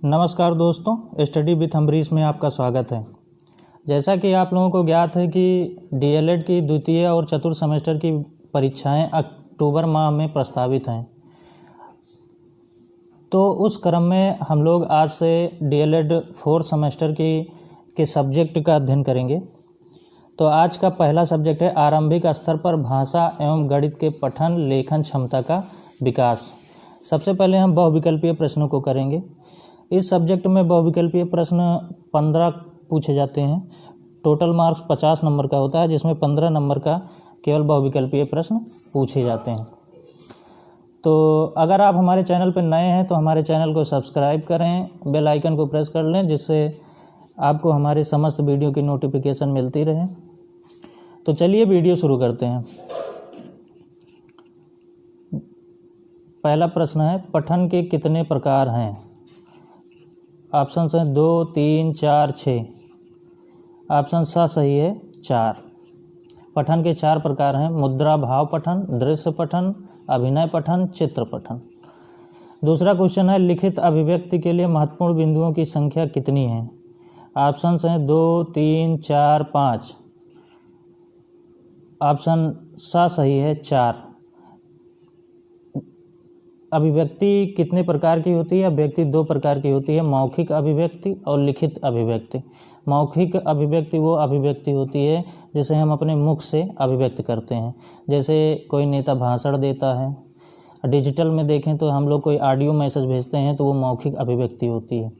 नमस्कार दोस्तों, study with Ambarish में आपका स्वागत है। जैसा कि आप लोगों को ज्ञात है कि डीएलएड की द्वितीय और चतुर्थ सेमेस्टर की परीक्षाएं अक्टूबर माह में प्रस्तावित हैं। तो उस क्रम में हम लोग आज से डीएलएड फोर्थ सेमेस्टर के सब्जेक्ट का अध्ययन करेंगे। तो आज का पहला सब्जेक्ट है आरंभिक स्तर पर भाषा एवं गणित के पठन लेखन क्षमता का विकास। सबसे पहले हम बहुविकल्पीय प्रश्नों को करेंगे। इस सब्जेक्ट में बहुविकल्पीय प्रश्न 15 पूछे जाते हैं। टोटल मार्क्स 50 नंबर का होता है, जिसमें 15 नंबर का केवल बहुविकल्पीय प्रश्न पूछे जाते हैं। तो अगर आप हमारे चैनल पर नए हैं तो हमारे चैनल को सब्सक्राइब करें, बेल आइकन को प्रेस कर लें, जिससे आपको हमारे समस्त वीडियो की नोटिफिकेशन मिलती रहे। तो चलिए वीडियो शुरू करते हैं। पहला प्रश्न है, पठन के कितने प्रकार हैं? ऑप्शन हैं 2, 3, 4, 6। ऑप्शन सा सही है 4। पठन के 4 प्रकार हैं, मुद्रा भाव पठन, दृश्य पठन, अभिनय पठन, चित्र पठन। दूसरा क्वेश्चन है, लिखित अभिव्यक्ति के लिए महत्वपूर्ण बिंदुओं की संख्या कितनी है? ऑप्शन हैं 2, 3, 4, 5। ऑप्शन सा सही है 4। अभिव्यक्ति कितने प्रकार की होती है? अभिव्यक्ति 2 प्रकार की होती है, मौखिक अभिव्यक्ति और लिखित अभिव्यक्ति। मौखिक अभिव्यक्ति वो अभिव्यक्ति होती है जिसे हम अपने मुख से अभिव्यक्त करते हैं, जैसे कोई नेता भाषण देता है। डिजिटल में देखें तो हम लोग कोई ऑडियो मैसेज भेजते हैं तो वो मौखिक अभिव्यक्ति होती है।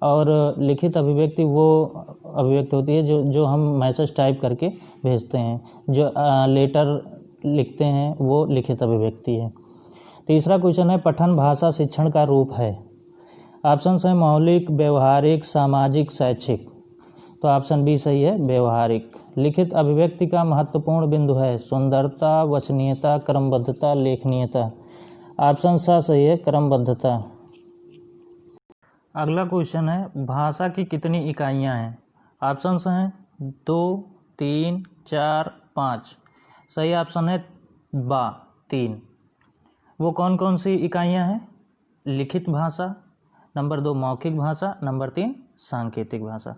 और लिखित अभिव्यक्ति वो अभिव्यक्ति होती है जो हम मैसेज टाइप करके भेजते हैं, जो लेटर लिखते हैं, वो लिखित अभिव्यक्ति है। तीसरा क्वेश्चन है, पठन भाषा शिक्षण का रूप है। ऑप्शन हैं मौलिक, व्यवहारिक, सामाजिक, शैक्षिक। तो ऑप्शन बी सही है, व्यवहारिक। लिखित अभिव्यक्ति का महत्वपूर्ण बिंदु है सुंदरता, वचनीयता, क्रमबद्धता, लेखनीयता। ऑप्शन सा सही है, क्रमबद्धता। अगला क्वेश्चन है, भाषा की कितनी इकाइयां हैं? ऑप्शन हैं 2, 3, 4, 5। सही ऑप्शन है 3। वो कौन कौन सी इकाइयां हैं? लिखित भाषा, नंबर 2 मौखिक भाषा, नंबर 3 सांकेतिक भाषा।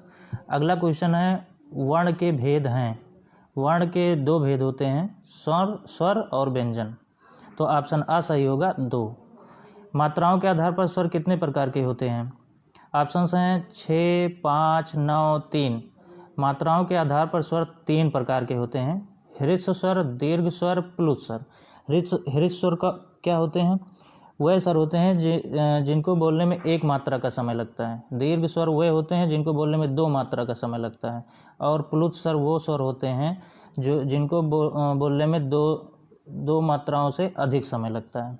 अगला क्वेश्चन है, वर्ण के भेद हैं। वर्ण के 2 भेद होते हैं, स्वर और व्यंजन। तो ऑप्शन आ सही होगा 2। मात्राओं के आधार पर स्वर कितने प्रकार के होते हैं? ऑप्शन हैं 6, 5, 9, 3। मात्राओं के आधार पर स्वर 3 प्रकार के होते हैं, ह्रस्व स्वर, दीर्घ स्वर, प्लुत स्वर। ह्रस्व स्वर का क्या होते हैं? वह स्वर होते हैं जिनको बोलने में 1 मात्रा का समय लगता है। दीर्घ स्वर वे होते हैं जिनको बोलने में 2 मात्रा का समय लगता है। और प्लुत स्वर वो स्वर होते हैं जिनको बोलने में दो मात्राओं से अधिक समय लगता है।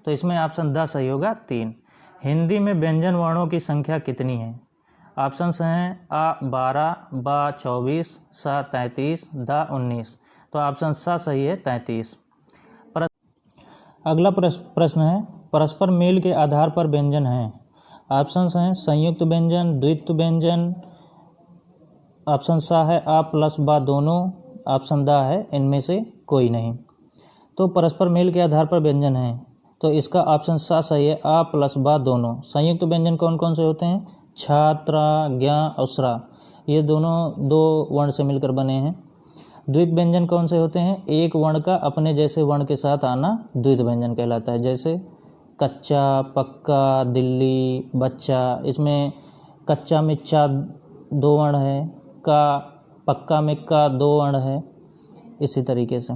तो इसमें ऑप्शन द सही होगा 3। हिंदी में व्यंजन वर्णों की संख्या कितनी है? ऑप्शन हैं आ 12, बा 24, सा 33, दा 19। तो ऑप्शन सा सही है 33। अगला प्रश्न है, परस्पर मेल के आधार पर व्यंजन हैं। ऑप्शन हैं संयुक्त व्यंजन, द्वित्व व्यंजन। ऑप्शन सा है आ प्लस बा दोनों। ऑप्शन दा है इनमें से कोई नहीं। तो परस्पर मेल के आधार पर व्यंजन हैं, तो इसका ऑप्शन सा सही है, आ प्लस बा दोनों। संयुक्त व्यंजन कौन कौन से होते हैं? छा, त्रा, ज्ञा और स्रा, ये दोनों 2 वर्ण से मिलकर बने हैं। द्वित्व व्यंजन कौन से होते हैं? एक वर्ण का अपने जैसे वर्ण के साथ आना द्वित्व व्यंजन कहलाता है, जैसे कच्चा, पक्का, दिल्ली, बच्चा। इसमें कच्चा में चा 2 वर्ण है, का, पक्का में का 2 वर्ण है, इसी तरीके से।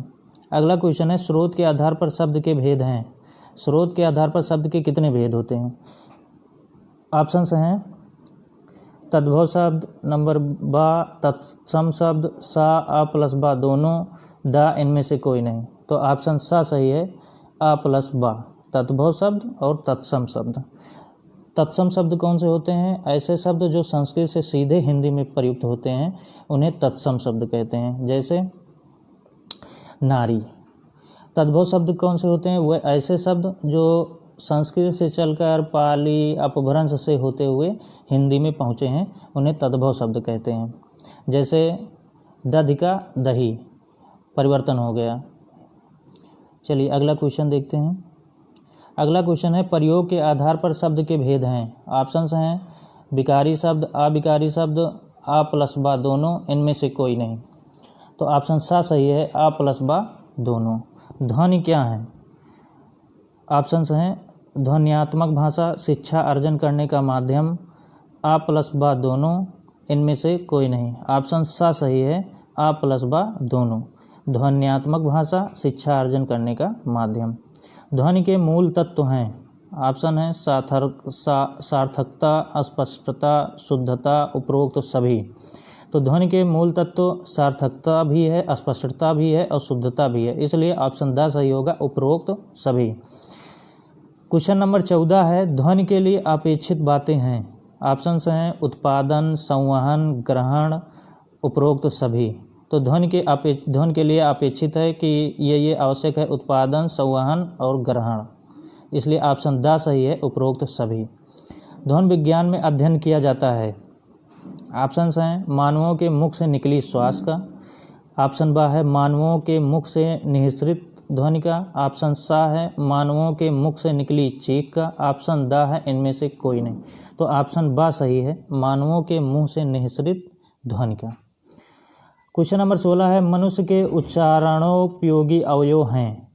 अगला क्वेश्चन है, स्रोत के आधार पर शब्द के भेद हैं। स्रोत के आधार पर शब्द के कितने भेद होते हैं? ऑप्शंस हैं तद्भव शब्द, नंबर बा तत्सम शब्द, सा आ प्लस बा दोनों, दा इनमें से कोई नहीं। तो ऑप्शन सा सही है, आ प्लस बा, तद्भव शब्द और तत्सम शब्द। तत्सम शब्द कौन से होते हैं? ऐसे शब्द जो संस्कृत से सीधे हिंदी में प्रयुक्त होते हैं उन्हें तत्सम शब्द कहते हैं, जैसे नारी। तद्भव शब्द कौन से होते हैं? वह ऐसे शब्द जो संस्कृत से चलकर पाली अपभ्रंश से होते हुए हिंदी में पहुँचे हैं, उन्हें तद्भव शब्द कहते हैं। जैसे दधि का दही परिवर्तन हो गया। चलिए अगला क्वेश्चन देखते हैं। अगला क्वेश्चन है प्रयोग के आधार पर शब्द के भेद हैं। ऑप्शंस हैं विकारी शब्द, अविकारी शब्द, आ प्लस बा दोनों, इनमें से कोई नहीं। तो ऑप्शन सा सही है, आ प्लस बा दोनों। ध्वनि क्या है? ऑप्शंस हैं ध्वन्यात्मक भाषा, शिक्षा अर्जन करने का माध्यम, आ प्लस बा दोनों, इनमें से कोई नहीं। ऑप्शन सा सही है, आ प्लस बा दोनों। ध्वन्यात्मक भाषा, शिक्षा अर्जन करने का माध्यम। ध्वनि के मूल तत्व हैं। ऑप्शन है सार्थकता, अस्पष्टता, शुद्धता, उपरोक्त सभी। तो ध्वनि के मूल तत्व सार्थकता भी है, अस्पष्टता भी है और शुद्धता भी है, इसलिए ऑप्शन द सही होगा, उपरोक्त सभी। क्वेश्चन नंबर 14 है ध्वनि के लिए अपेक्षित बातें हैं। ऑप्शंस हैं उत्पादन, संवहन, ग्रहण, उपरोक्त सभी। तो ध्वनि के लिए अपेक्षित है कि ये आवश्यक है, उत्पादन, संवहन और ग्रहण, इसलिए ऑप्शन द सही है, उपरोक्त सभी। ध्वनि विज्ञान में अध्ययन किया जाता है। ऑप्शंस हैं मानवों के मुख से निकली श्वास का, ऑप्शन बा है मानवों के मुख से निःसृत ध्वनि का, ऑप्शन सा है मानवों के मुख से निकली चीख का, ऑप्शन द है इनमें से कोई नहीं। तो ऑप्शन बा सही है, मानवों के मुंह से निःसृत ध्वनि का। क्वेश्चन नंबर 16 है मनुष्य के उच्चारणोपयोगी अवयव हैं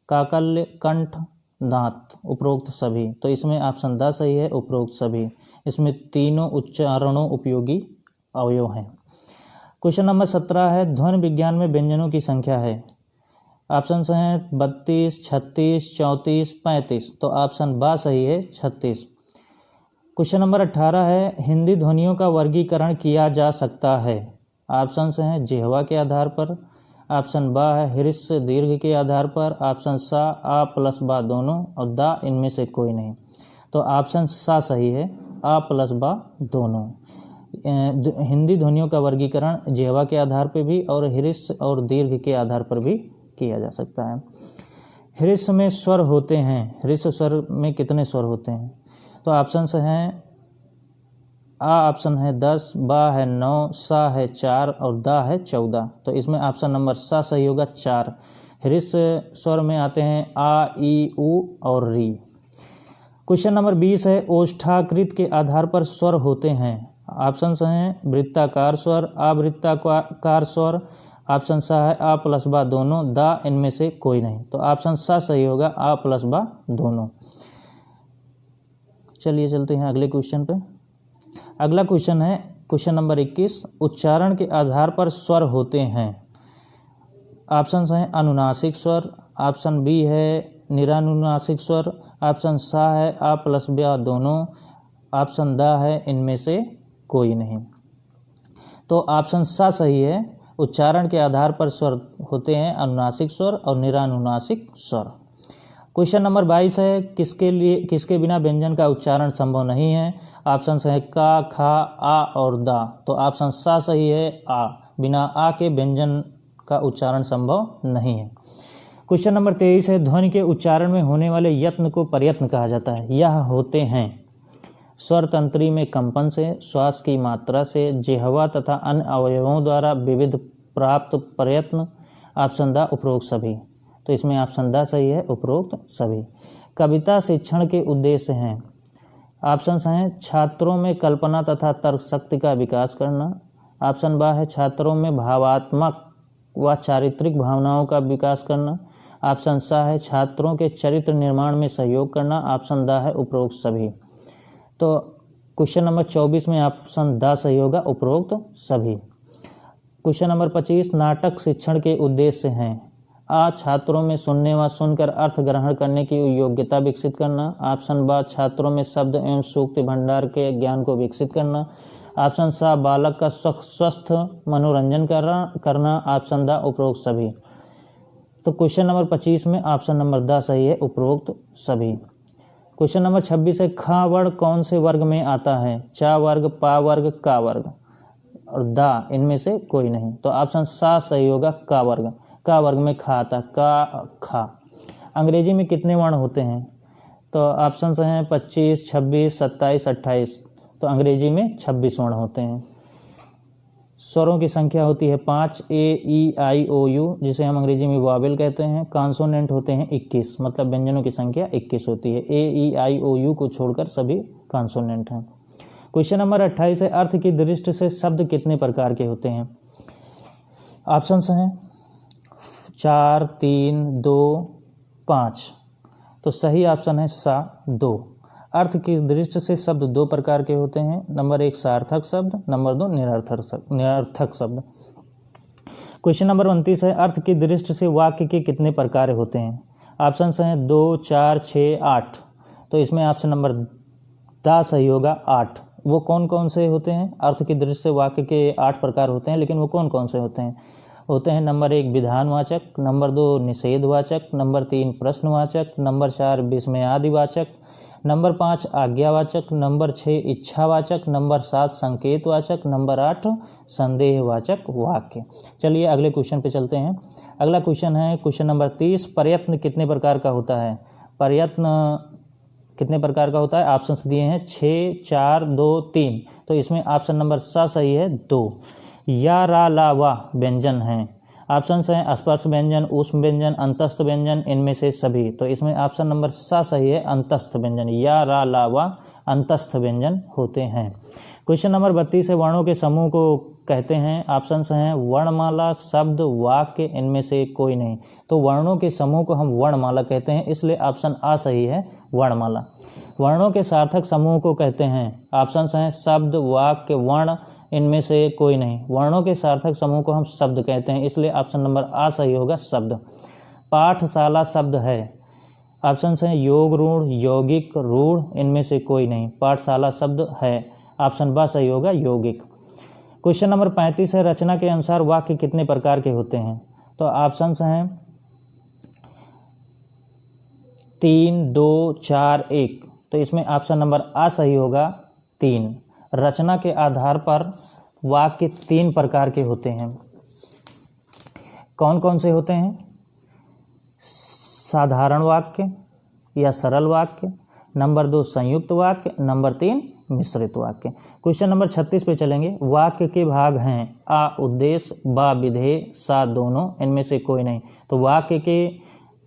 काकल्य, कंठ, दांत, उपरोक्त सभी। तो इसमें ऑप्शन द सही है, उपरोक्त सभी। इसमें तीनों उच्चारणों उपयोगी अवयव हैं। क्वेश्चन नंबर 17 है ध्वनि विज्ञान में व्यंजनों की संख्या है। ऑप्शंस हैं 32, 36, 34, 35। तो ऑप्शन बा सही है, 36। क्वेश्चन नंबर 18 है हिंदी ध्वनियों का वर्गीकरण किया जा सकता है। ऑप्शंस हैं जिह्वा के आधार पर, ऑप्शन बा है हृस्व दीर्घ के आधार पर, ऑप्शन सा आ प्लस बा दोनों और दा इनमें से कोई नहीं। तो ऑप्शन सा सही है, आ प्लस बा दोनों। हिंदी ध्वनियों का वर्गीकरण जिह्वा के आधार पर भी और हृस्व और दीर्घ के आधार पर भी किया जा सकता है। हृस्व में स्वर होते हैं, हृस्व स्वर में कितने स्वर होते हैं? तो ऑप्शंस हैं आ ऑप्शन है 10, बा है 9, सा है 4 और दा है 14। तो इसमें ऑप्शन नंबर सा सही होगा, 4। हृस्व स्वर में आते हैं आ, ई, उ और री। क्वेश्चन नंबर 20 है ओष्ठाकृत के आधार पर स्वर होते हैं। ऑप्शंस हैं वृत्ताकार स्वर, अवृत्ताकार स्वर, ऑप्शन सा है आ प्लस बा दोनों, दा इनमें से कोई नहीं। तो ऑप्शन सा सही होगा, आ प्लस बा दोनों। चलिए चलते हैं अगले क्वेश्चन पे। अगला क्वेश्चन है क्वेश्चन नंबर 21 उच्चारण के आधार पर स्वर होते हैं। ऑप्शंस हैं अनुनासिक स्वर, ऑप्शन बी है निरानुनासिक स्वर, ऑप्शन सा है आ प्लस बा दोनों, ऑप्शन दा है इनमें से कोई नहीं। तो ऑप्शन सा सही है, उच्चारण के आधार पर स्वर होते हैं अनुनासिक स्वर और निरानुनासिक स्वर। क्वेश्चन नंबर 22 है किसके बिना व्यंजन का उच्चारण संभव नहीं है। ऑप्शन है का, खा, आ और दा। तो ऑप्शन सा सही है, आ। बिना आ के व्यंजन का उच्चारण संभव नहीं है। क्वेश्चन नंबर 23 है ध्वनि के उच्चारण में होने वाले यत्न को प्रयत्न कहा जाता है। यह होते हैं स्वर तंत्री में कंपन से, श्वास की मात्रा से, जिह्वा तथा अन्य अवयवों द्वारा विविध प्राप्त प्रयत्न, ऑप्शन द उपरोक्त सभी। तो इसमें ऑप्शन द सही है, उपरोक्त सभी। कविता शिक्षण के उद्देश्य हैं। ऑप्शंस हैं छात्रों में कल्पना तथा तर्क शक्ति का विकास करना, ऑप्शन बा है छात्रों में भावात्मक व चारित्रिक भावनाओं का विकास करना, ऑप्शन सा है छात्रों के चरित्र निर्माण में सहयोग करना, ऑप्शन द है उपरोक्त सभी। तो क्वेश्चन नंबर 24 में ऑप्शन द सही होगा, उपरोक्त सभी। क्वेश्चन नंबर 25 नाटक शिक्षण के उद्देश्य हैं। आ छात्रों में सुनने व सुनकर अर्थ ग्रहण करने की योग्यता विकसित करना, ऑप्शन बा छात्रों में शब्द एवं सूक्ति भंडार के ज्ञान को विकसित करना, ऑप्शन सा बालक का स्वस्थ मनोरंजन करना, ऑप्शन द उपरोक्त सभी। तो क्वेश्चन नंबर 25 में ऑप्शन नंबर द सही है, उपरोक्त सभी। क्वेश्चन नंबर 26 है खा वर्ण कौन से वर्ग में आता है। चा वर्ग, पा वर्ग, का वर्ग और दा इनमें से कोई नहीं। तो ऑप्शन सा सही होगा, का वर्ग। का वर्ग में खा आता, का, खा। अंग्रेजी में कितने वर्ण होते हैं? तो ऑप्शंस हैं 25, 26, 27, 28। तो अंग्रेजी में 26 वर्ण होते हैं। स्वरों की संख्या होती है 5, ए ई आई ओ यू, जिसे हम अंग्रेजी में वॉवेल कहते हैं। कॉन्सोनेंट होते हैं 21, मतलब व्यंजनों की संख्या 21 होती है। ए ई आई ओ यू को छोड़कर सभी कॉन्सोनेंट हैं। क्वेश्चन नंबर 28 है, अर्थ की दृष्टि से शब्द कितने प्रकार के होते हैं? ऑप्शंस हैं 4, 3, 2, 5। तो सही ऑप्शन है सा 2। अर्थ की दृष्टि से शब्द दो प्रकार के होते हैं। नंबर 1 सार्थक शब्द, नंबर 2 निरर्थक शब्द। क्वेश्चन नंबर 29 है, अर्थ की दृष्टि से वाक्य के कितने प्रकार होते हैं? ऑप्शंस हैं 2, 4, 6, 8। तो इसमें ऑप्शन नंबर दा सही होगा 8। वो कौन कौन से होते हैं? अर्थ की दृष्टि से वाक्य के 8 प्रकार होते हैं, लेकिन वो कौन कौन से होते हैं? नंबर 1 विधानवाचक, नंबर 2 निषेधवाचक, नंबर 3 प्रश्नवाचक, नंबर 4 विस्मयादिवाचक, नंबर 5 आज्ञावाचक, नंबर 6 इच्छावाचक, नंबर 7 संकेतवाचक, नंबर 8 संदेहवाचक वाक्य। चलिए अगले क्वेश्चन पे चलते हैं। अगला क्वेश्चन है क्वेश्चन नंबर 30, प्रयत्न कितने प्रकार का होता है? प्रयत्न कितने प्रकार का होता है? ऑप्शंस दिए हैं 6, 4, 2, 3। तो इसमें ऑप्शन नंबर सा सही है 2। या रा ला वा व्यंजन हैं। ऑप्शंस हैं स्पर्श व्यंजन, ऊष्म व्यंजन, अंतस्थ व्यंजन, इनमें से सभी। तो इसमें ऑप्शन नंबर सा सही है अंतस्थ व्यंजन। या रा ला वा अंतस्थ व्यंजन होते हैं। क्वेश्चन नंबर 32 है, वर्णों के समूह को कहते हैं। ऑप्शंस हैं वर्णमाला, शब्द, वाक्य, इनमें से कोई नहीं। तो वर्णों के समूह को हम वर्णमाला कहते हैं, इसलिए ऑप्शन आ सही है वर्णमाला। वर्णों के सार्थक समूह को कहते हैं। ऑप्शंस हैं शब्द, वाक्य, वर्ण, इनमें से कोई नहीं। वर्णों के सार्थक समूह को हम शब्द कहते हैं, इसलिए ऑप्शन नंबर आ सही होगा शब्द। पाठशाला शब्द है। ऑप्शंस हैं योग, रूढ़, यौगिक, रूढ़, इनमें से कोई नहीं। पाठशाला शब्द है, ऑप्शन बा सही होगा यौगिक। क्वेश्चन नंबर 35 है, रचना के अनुसार वाक्य कितने प्रकार के होते हैं? तो ऑप्शंस हैं 3, 2, 4, 1। तो इसमें ऑप्शन नंबर आ सही होगा 3। रचना के आधार पर वाक्य 3 प्रकार के होते हैं। कौन कौन से होते हैं? साधारण वाक्य या सरल वाक्य, नंबर 2 संयुक्त वाक्य, नंबर 3 मिश्रित वाक्य। क्वेश्चन नंबर 36 पे चलेंगे। वाक्य के भाग हैं आ उद्देश्य, बा विधेय, सा दोनों, इनमें से कोई नहीं। तो वाक्य के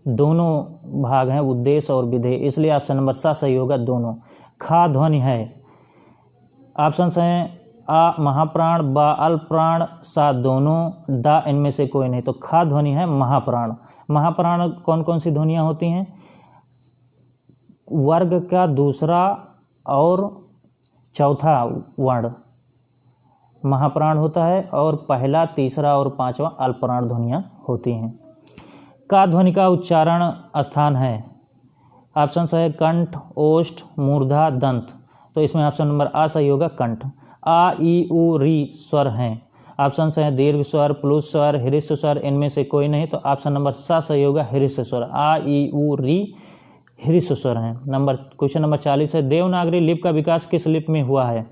दोनों भाग हैं उद्देश्य और विधेय, इसलिए ऑप्शन नंबर सा सही होगा दोनों। खा ध्वनि है। ऑप्शंस हैं आ महाप्राण, बा अल्पप्राण, सा दोनों, दा इनमें से कोई नहीं। तो खा ध्वनि है महाप्राण। महाप्राण कौन कौन सी ध्वनियाँ होती हैं? वर्ग का दूसरा और चौथा वर्ण महाप्राण होता है, और पहला, तीसरा और पांचवा अल्पप्राण ध्वनियाँ होती हैं। का ध्वनि का उच्चारण स्थान है। ऑप्शंस है कंठ, ओष्ठ, मूर्धा, दंत। तो इसमें ऑप्शन नंबर आ सही होगा कंठ। आ ई उ री स्वर हैं। ऑप्शंस हैं दीर्घ स्वर, प्लुस स्वर, हृस्व स्वर, इनमें से कोई नहीं। तो ऑप्शन नंबर सा सही होगा हृस्व स्वर। आ ई उ री हृस्व स्वर हैं। क्वेश्चन नंबर 40 है, देवनागरी लिपि का विकास किस लिपि में हुआ है?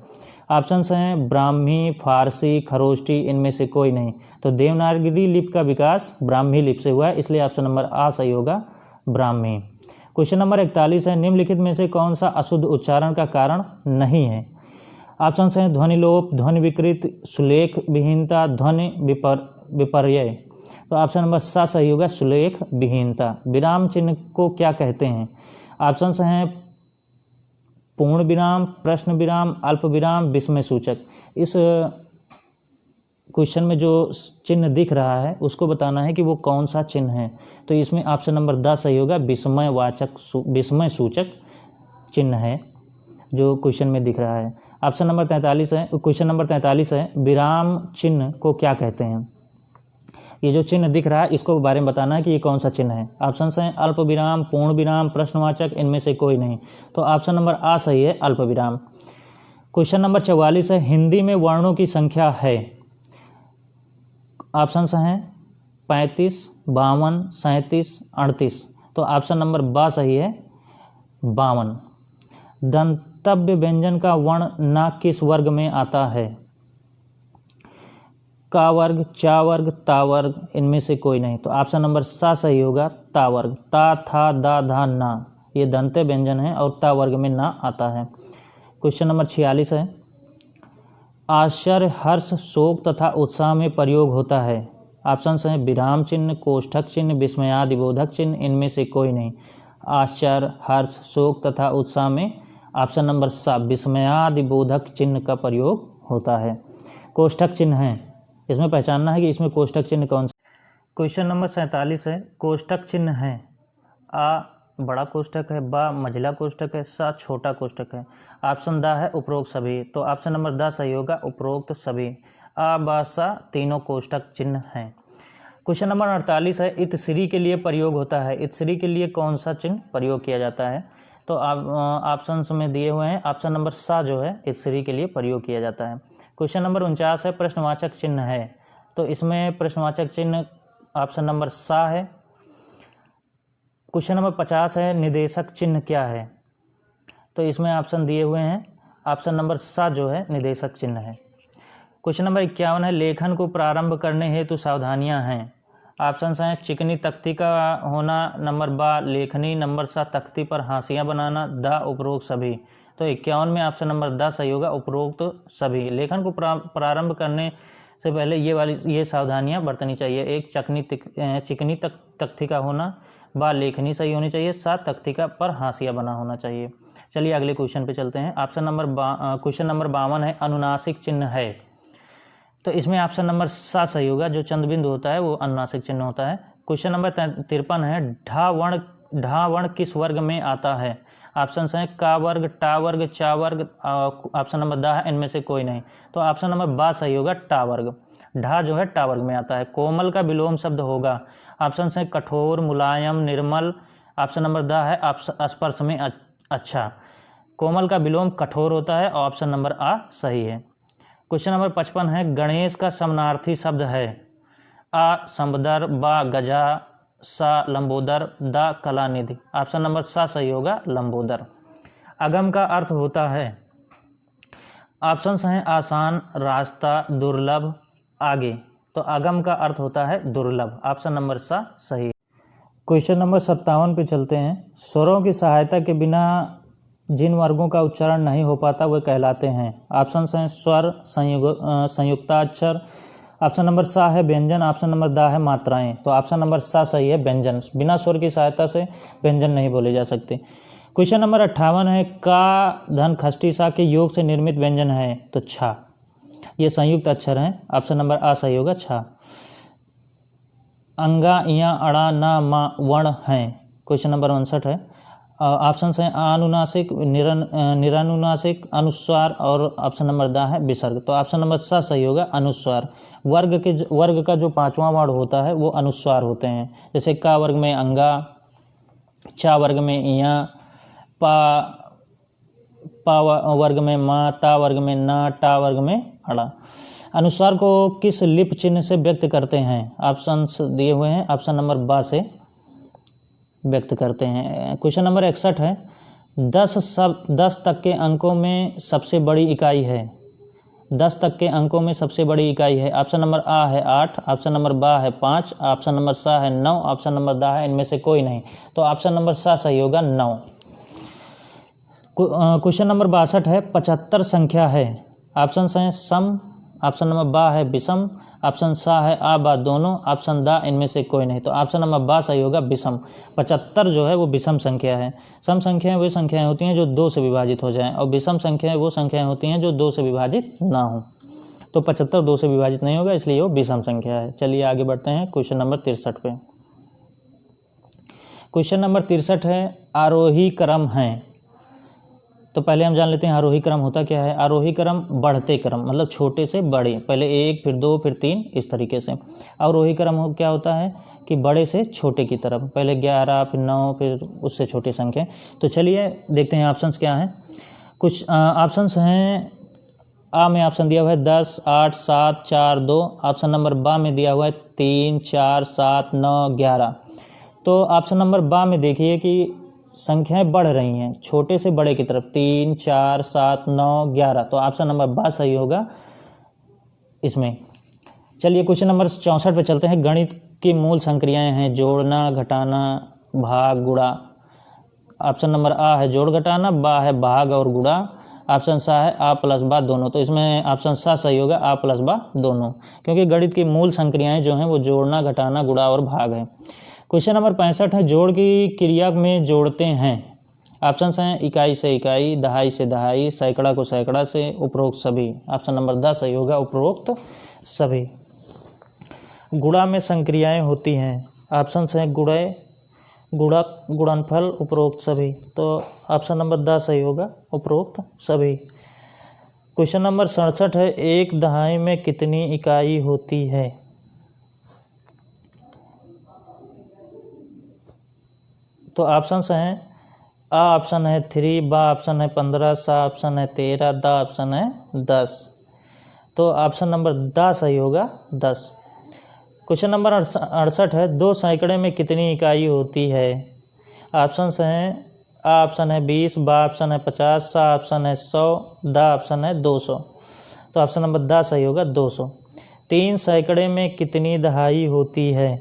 ऑप्शंस हैं ब्राह्मी, फारसी, खरोष्टी, इनमें से कोई नहीं। तो देवनागरी लिपि का विकास ब्राह्मी लिपि से हुआ है, इसलिए ऑप्शन नंबर आ सही होगा ब्राह्मी। क्वेश्चन नंबर 41 है, निम्नलिखित में से कौन सा अशुद्ध उच्चारण का कारण नहीं है? ऑप्शंस हैं ध्वनि लोप, ध्वनि विकृत, सुलेख विहीनता, ध्वनि विपर्यय। तो ऑप्शन नंबर सा सही होगा सुलेख विहीनता। विराम चिन्ह को क्या कहते हैं? ऑप्शंस हैं पूर्ण विराम, प्रश्न विराम, अल्प विराम, विस्मय सूचक। इस क्वेश्चन में जो चिन्ह दिख रहा है उसको बताना है कि वो कौन सा चिन्ह है। तो इसमें ऑप्शन नंबर द सही होगा विस्मय सूचक चिन्ह है जो क्वेश्चन में दिख रहा है। ऑप्शन नंबर 43 है, क्वेश्चन नंबर 43 है, विराम चिन्ह को क्या कहते हैं? ये जो चिन्ह दिख रहा है इसको बारे में बताना है कि ये कौन सा चिन्ह है। ऑप्शन हैं अल्प विराम, पूर्ण विराम, प्रश्नवाचक, इनमें से कोई नहीं। तो ऑप्शन नंबर आ सही है अल्प विराम। क्वेश्चन नंबर 44 है, हिंदी में वर्णों की संख्या है। ऑप्शंस हैं 35, 52, 37, 38। तो ऑप्शन नंबर बा सही है 52। दंतव्य व्यंजन का वर्ण ना किस वर्ग में आता है? का वर्ग, चा वर्ग, ता वर्ग, इनमें से कोई नहीं। तो ऑप्शन नंबर सा सही होगा ता वर्ग। ता, था, दा, धा, ना, ये दंत्य व्यंजन है और ता वर्ग में ना आता है। क्वेश्चन नंबर 46 है, आश्चर्य, हर्ष, शोक तथा उत्साह में प्रयोग होता है। ऑप्शन हैं विराम चिन्ह, कोष्ठक चिन्ह, विस्मयादिबोधक चिन्ह, इनमें से कोई नहीं। आश्चर्य, हर्ष, शोक तथा उत्साह में ऑप्शन नंबर 7 विस्मयादिबोधक चिन्ह का प्रयोग होता है। कोष्ठक चिन्ह है, इसमें पहचानना है कि इसमें कोष्ठक चिन्ह कौन सा। क्वेश्चन नंबर 47 है, कोष्ठक चिन्ह है। आ बड़ा कोष्ठक है, बा मझला कोष्ठक है, सा छोटा कोष्ठक है। ऑप्शन दा है उपरोक्त सभी, तो ऑप्शन नंबर दा सही होगा, उपरोक्त सभी। आ बा सा तीनों कोष्ठक चिन्ह हैं। क्वेश्चन नंबर 48 है, इतश्री के लिए प्रयोग होता है। इतश्री के लिए कौन सा चिन्ह प्रयोग किया जाता है, तो ऑप्शन में दिए हुए हैं, ऑप्शन नंबर सा जो है इतश्री के लिए प्रयोग किया जाता है। क्वेश्चन नंबर 49 है, प्रश्नवाचक चिन्ह है, तो इसमें प्रश्नवाचक चिन्ह ऑप्शन नंबर सा है। क्वेश्चन नंबर 50 है, निदेशक चिन्ह क्या है, तो इसमें ऑप्शन दिए हुए हैं, ऑप्शन नंबर सा जो है निदेशक चिन्ह है। क्वेश्चन नंबर 51 है, लेखन को प्रारंभ करने हेतु सावधानियां हैं। ऑप्शन हैं चिकनी तख्ती का होना, नंबर बा लेखनी, नंबर सा तख्ती पर हाशियां बनाना, दा उपरोक्त सभी। तो 51 में ऑप्शन नंबर दा सही होगा, उपरोक्त सभी। लेखन को प्रारंभ करने से पहले ये सावधानियां बरतनी चाहिए। एक चिकनी तख्ती का होना, बा लेखनी सही होनी चाहिए, सा तख्ती का पर हाशिया बना होना चाहिए। चलिए अगले क्वेश्चन पे चलते हैं। क्वेश्चन नंबर 52 है, अनुनासिक चिन्ह है, तो इसमें ऑप्शन नंबर सा सही होगा, जो चंद्रबिंदु होता है वो अनुनासिक चिन्ह होता है। क्वेश्चन नंबर 53 है, ढा वर्ण किस वर्ग में आता है। ऑप्शन हैं का वर्ग, टा वर्ग, चा वर्ग, ऑप्शन नंबर दा है, इनमें से कोई नहीं। तो ऑप्शन नंबर बा सही होगा, टा वर्ग। ढा जो है टा वर्ग में आता है। कोमल का विलोम शब्द होगा। ऑप्शन हैं कठोर, मुलायम, निर्मल, ऑप्शन नंबर दा है स्पर्श में अच्छा। कोमल का विलोम कठोर होता है, और ऑप्शन नंबर आ सही है। क्वेश्चन नंबर 55 है, गणेश का समानार्थी शब्द है। आ संबदर, बा गजा, सा लंबोदर, दा कलानिधि। ऑप्शन नंबर सा सही होगा, लंबोदर। अगम का अर्थ होता है, ऑप्शंस हैं आसान, रास्ता, दुर्लभ, आगे। तो अगम का अर्थ होता है दुर्लभ, ऑप्शन नंबर सा सही। क्वेश्चन नंबर 57 पे चलते हैं। स्वरों की सहायता के बिना जिन वर्गों का उच्चारण नहीं हो पाता वे कहलाते हैं। ऑप्शन हैं स्वर, संयुक्ताक्षर, ऑप्शन नंबर सा है व्यंजन, ऑप्शन नंबर दा है मात्राएं। तो ऑप्शन नंबर सा सही है, व्यंजन। बिना स्वर की सहायता से व्यंजन नहीं बोले जा सकते। क्वेश्चन नंबर 58 है, का धन खष्टी सा के योग से निर्मित व्यंजन है, तो छा। ये संयुक्त अक्षर हैं, ऑप्शन नंबर आ सही होगा, छा। अंगा, इया, अड़ा, ना, मा वर्ण हैं। क्वेश्चन नंबर 59 है, ऑप्शन हैं अनुनासिक, निरानुनासिक, अनुस्वार, और ऑप्शन नंबर दा है विसर्ग। तो ऑप्शन नंबर सा सही होगा, अनुस्वार। वर्ग का जो 5वां वर्ण होता है वो अनुस्वार होते हैं। जैसे का वर्ग में अंगा, चा वर्ग में इया, पा वर्ग में मा, ता वर्ग में ना, टा वर्ग में अड़ा। अनुस्वार को किस लिप चिन्ह से व्यक्त करते हैं। ऑप्शन दिए हुए हैं, ऑप्शन नंबर बा से व्यक्त करते हैं। क्वेश्चन नंबर 61 है, 10 तक के अंकों में सबसे बड़ी इकाई है। 10 तक के अंकों में सबसे बड़ी इकाई है। ऑप्शन नंबर आ है 8, ऑप्शन नंबर बा है 5, ऑप्शन नंबर सा है 9, ऑप्शन नंबर दा है इनमें से कोई नहीं। तो ऑप्शन नंबर सा सही होगा, 9। क्वेश्चन नंबर 62 है, 75 संख्या है। ऑप्शन हैं सम, ऑप्शन नंबर बा है विषम, ऑप्शन सा है आ बा दोनों, ऑप्शन दा इनमें से कोई नहीं। तो ऑप्शन नंबर बा सही होगा, विषम। 75 जो है वो विषम संख्या है। सम संख्याएं वे संख्याएं होती हैं जो 2 से विभाजित हो जाएं, और विषम संख्याएं वो संख्याएं होती हैं जो 2 से विभाजित ना हो। तो 75 2 से विभाजित नहीं होगा, इसलिए वो विषम संख्या है। चलिए आगे बढ़ते हैं क्वेश्चन नंबर 63 पे। क्वेश्चन नंबर 63 है, आरोही क्रम है। तो पहले हम जान लेते हैं आरोही क्रम होता क्या है। आरोही क्रम बढ़ते क्रम, मतलब छोटे से बड़े, पहले 1 फिर 2 फिर 3, इस तरीके से। अवरोही क्रम क्या होता है कि बड़े से छोटे की तरफ, पहले 11 फिर 9 फिर उससे छोटी संख्या। तो चलिए देखते हैं ऑप्शंस क्या हैं। कुछ ऑप्शंस हैं, आ में ऑप्शन दिया हुआ है 10, 8, 7, 4, 2। ऑप्शन नंबर बा में दिया हुआ है 3, 4, 7, 9, 11। तो ऑप्शन नंबर बा में देखिए कि संख्याएं बढ़ रही हैं छोटे से बड़े की तरफ, 3, 4, 7, 9, 11। तो ऑप्शन नंबर बा सही होगा इसमें। चलिए क्वेश्चन नंबर 64 पे चलते हैं। गणित की मूल संक्रियाएं हैं जोड़ना, घटाना, भाग, गुणा। ऑप्शन नंबर आ है जोड़ घटाना, बा है भाग और गुणा, ऑप्शन सा है आ प्लस बा दोनों। तो इसमें ऑप्शन सा सही होगा, आ प्लस बा दोनों, क्योंकि गणित की मूल संक्रियाएं जो हैं वो जोड़ना, घटाना, गुणा और भाग है। क्वेश्चन नंबर 65 है, जोड़ की क्रिया में जोड़ते हैं। ऑप्शन हैं इकाई से इकाई, दहाई से दहाई, सैकड़ा को सैकड़ा से, उपरोक्त सभी। ऑप्शन नंबर 10 सही होगा, उपरोक्त सभी। गुणा में संक्रियाएं होती हैं। ऑप्शन हैं गुणय, गुणक, गुणनफल, उपरोक्त सभी। तो ऑप्शन नंबर 10 सही होगा, उपरोक्त सभी। क्वेश्चन नंबर 67 है, एक दहाई में कितनी इकाई होती है। तो ऑप्शन हैं आ ऑप्शन है 3, बा ऑप्शन है 15, सा ऑप्शन है 13, दा ऑप्शन है 10। तो ऑप्शन नंबर दा सही होगा, 10। क्वेश्चन नंबर 68 है, 2 सैकड़े में कितनी इकाई होती है। ऑप्शन हैं आ ऑप्शन है 20, बा ऑप्शन है 50, सा ऑप्शन है 100, दा ऑप्शन है 200। तो ऑप्शन नंबर दा सही होगा, 200। 3 सैकड़े में कितनी दहाई होती है।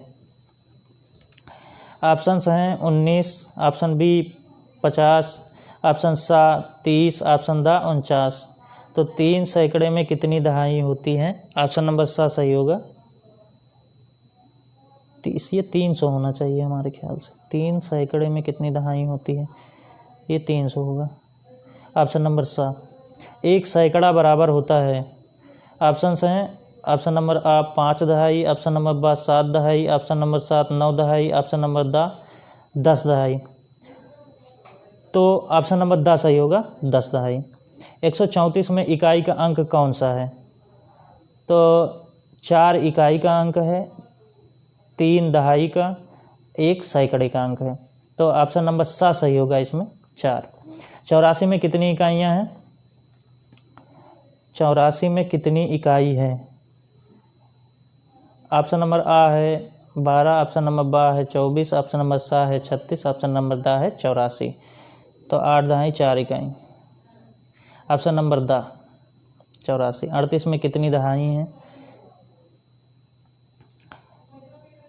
ऑप्शन हैं 19, ऑप्शन बी 50, ऑप्शन सा 30, ऑप्शन दा 49। तो 3 सैकड़े में कितनी दहाई होती है। ऑप्शन नंबर सा सही होगा, ये 300 होना चाहिए हमारे ख्याल से। 3 सैकड़े में कितनी दहाई होती है, ये 300 होगा। ऑप्शन नंबर सा। 1 सैकड़ा बराबर होता है। ऑप्शन हैं ऑप्शन नंबर आ 5 दहाई, ऑप्शन नंबर बा 7 दहाई, ऑप्शन नंबर 7 9 दहाई, ऑप्शन नंबर दा 10 दहाई। तो ऑप्शन नंबर दा सही होगा, 10 दहाई। 134 में इकाई का अंक कौन सा है। तो 4 इकाई का अंक है, 3 दहाई का, 1 सैकड़े का अंक है। तो ऑप्शन नंबर सा सही होगा इसमें, 4। 84 में कितनी इकाइयाँ हैं। 84 में कितनी इकाई है। ऑप्शन नंबर आ है 12, ऑप्शन नंबर बा है 24, ऑप्शन नंबर सा है 36, ऑप्शन नंबर दा है 84। तो 8 दहाई 4 इकाई। ऑप्शन नंबर दा 84। 38 में कितनी दहाई हैं।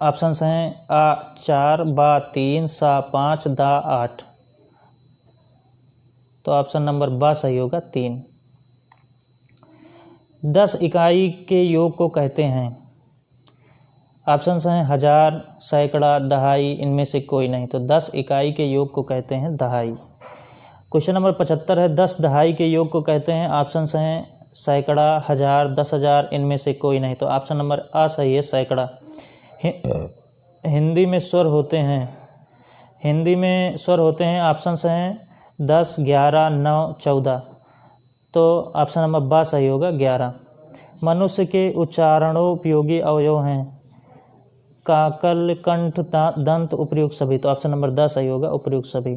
ऑप्शन हैं आ 4, बा 3, सा 5, दा 8। तो ऑप्शन नंबर बा सही होगा, 3। 10 इकाई के योग को कहते हैं। ऑप्शन हैं 1000, सैकड़ा, दहाई, इनमें से कोई नहीं। तो 10 इकाई के योग को कहते हैं दहाई। क्वेश्चन नंबर 75 है, 10 दहाई के योग को कहते हैं। ऑप्शन हैं सैकड़ा, 1000, 10,000, इनमें से कोई नहीं। तो ऑप्शन नंबर आ सही है, सैकड़ा। हिंदी में स्वर होते हैं। हिंदी में स्वर होते हैं। ऑप्शन हैं 10, 11, 9, 14। तो ऑप्शन नंबर बा सही होगा, 11। मनुष्य के उच्चारणोपयोगी अवयव हैं। काकल, कंठ, दंत, उपयुक्त सभी। तो ऑप्शन नंबर द सही होगा, उपयुक्त सभी।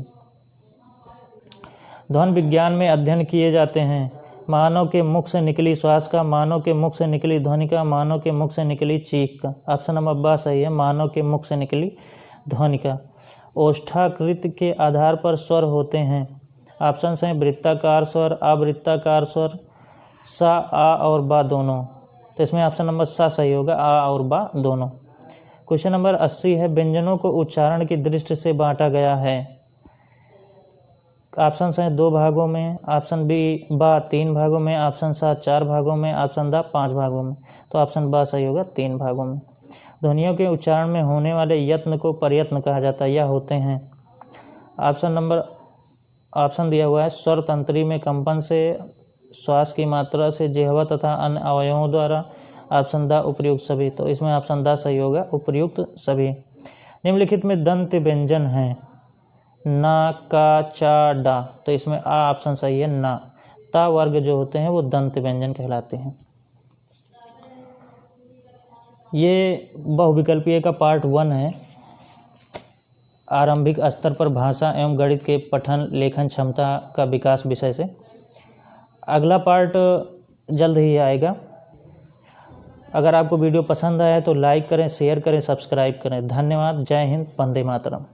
ध्वनि विज्ञान में अध्ययन किए जाते हैं। मानव के मुख से निकली श्वास का, मानव के मुख से निकली ध्वनि का, मानव के मुख से निकली चीख का। ऑप्शन नंबर बा सही है, मानव के मुख से निकली ध्वनि का। ओष्ठाकृति के आधार पर स्वर होते हैं। ऑप्शन हैं वृत्ताकार स्वर, अवृत्ताकार स्वर, सा, आ और बा दोनों। तो इसमें ऑप्शन नंबर सा सही होगा, आ और बा दोनों। क्वेश्चन नंबर 80 है, व्यंजनों को उच्चारण की दृष्टि से बांटा गया है। ऑप्शन हैं 2 भागों में, ऑप्शन बी बा 3 भागों में, ऑप्शन सा 4 भागों में, ऑप्शन दा 5 भागों में। तो ऑप्शन बा सही होगा, 3 भागों में। ध्वनियों के उच्चारण में होने वाले यत्न को प्रयत्न कहा जाता है या होते हैं। ऑप्शन दिया हुआ है स्वर तंत्री में कंपन से, श्वास की मात्रा से, जिह्वा तथा अन्य अवयवों द्वारा। ऑप्शन दा उपयुक्त सभी। तो इसमें ऑप्शन दा सही होगा, उपयुक्त सभी। निम्नलिखित में दंत व्यंजन हैं। ना, का, चा, डा। तो इसमें आ ऑप्शन सही है, ना। ता वर्ग जो होते हैं वो दंत व्यंजन कहलाते हैं। ये बहुविकल्पीय का पार्ट 1 है। आरंभिक स्तर पर भाषा एवं गणित के पठन लेखन क्षमता का विकास विषय से। अगला पार्ट जल्द ही आएगा। अगर आपको वीडियो पसंद आया तो लाइक करें, शेयर करें, सब्सक्राइब करें। धन्यवाद। जय हिंद, वंदे मातरम।